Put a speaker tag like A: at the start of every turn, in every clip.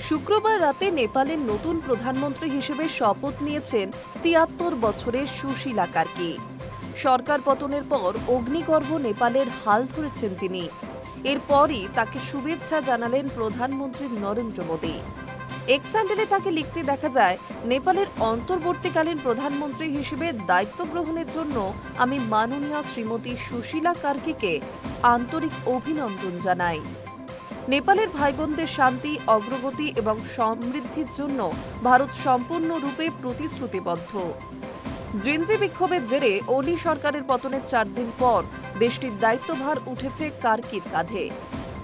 A: শুক্রবার রাতে নেপালের নতুন প্রধানমন্ত্রী হিসেবে শপথ নিয়েছেন ৭৩ বছরের সুশীলা কার্কি। সরকার পতনের পর অগ্নিগর্ভ নেপালের হাল ধরেছেন তিনি। এরপরই তাকে শুভেচ্ছা জানালেন প্রধানমন্ত্রী নরেন্দ্র মোদী। এক্স হ্যান্ডেলে তাকে লিখতে দেখা যায়, নেপালের অন্তর্বর্তীকালীন প্রধানমন্ত্রী হিসেবে দায়িত্ব গ্রহণের জন্য আমি মাননীয় শ্রীমতী সুশীলা কার্কিকে আন্তরিক অভিনন্দন জানাই। নেপালের ভাইবোনদের শান্তি, অগ্রগতি এবং সমৃদ্ধির জন্য ভারত সম্পূর্ণরূপে প্রতিশ্রুতিবদ্ধ। জিনজি বিক্ষোভের জেরে ওলি সরকারের পতনের ৪ দিন পর দেশটির দায়িত্বভার উঠেছে কার্কির কাঁধে।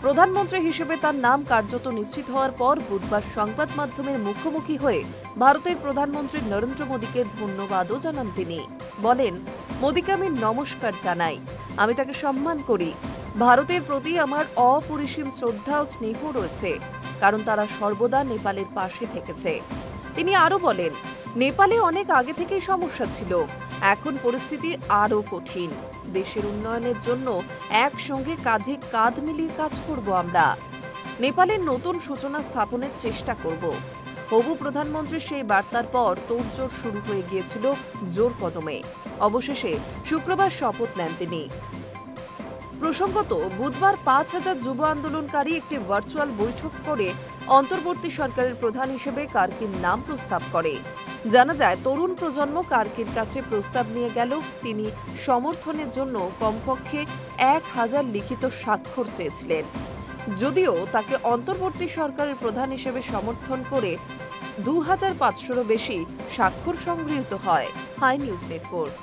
A: প্রধানমন্ত্রী হিসেবে তার নাম কার্যত নিশ্চিত হওয়ার পর বুধবার সংবাদ মাধ্যমের মুখোমুখি হয়ে ভারতের প্রধানমন্ত্রী নরেন্দ্র মোদীকে ধন্যবাদও জানান তিনি। বলেন, মোদীকে আমি নমস্কার জানাই, আমি তাকে সম্মান করি। ভারতের প্রতি আমার অপরিসীম শ্রদ্ধা ও স্নেহ রয়েছে, কারণ তারা সর্বদা নেপালের পাশে থেকেছে। তিনি আরো বলেন, নেপালে অনেক আগে থেকেই সমস্যা ছিল, এখন পরিস্থিতি আরো কঠিন। দেশের উন্নয়নের জন্য একসঙ্গে কাঁধে কাঁধ মিলিয়ে কাজ করব আমরা। নেপালের নতুন সূচনা স্থাপনের চেষ্টা করব। হবু প্রধানমন্ত্রীর সেই বার্তার পর তোড়জোড় শুরু হয়ে গিয়েছিল জোর কদমে। অবশেষে শুক্রবার শপথ নেন তিনি। প্রসঙ্গত, বুধবার ৫,০০০ যুব আন্দোলনকারী একটি ভার্চুয়াল বৈঠক করে অন্তর্বর্তী সরকারের প্রধান হিসেবে কার্কির নাম প্রস্তাব করে। জানা যায়, তরুণ প্রজন্ম কার্কির কাছে প্রস্তাব নিয়ে গেল তিনি সমর্থনের জন্য কমপক্ষে ১,০০০ লিখিত স্বাক্ষর চেয়েছিলেন। যদিও তাকে অন্তর্বর্তী সরকারের প্রধান হিসেবে সমর্থন করে ২,৫০০রও বেশি স্বাক্ষর সংগৃহীত হয়। Hi news network.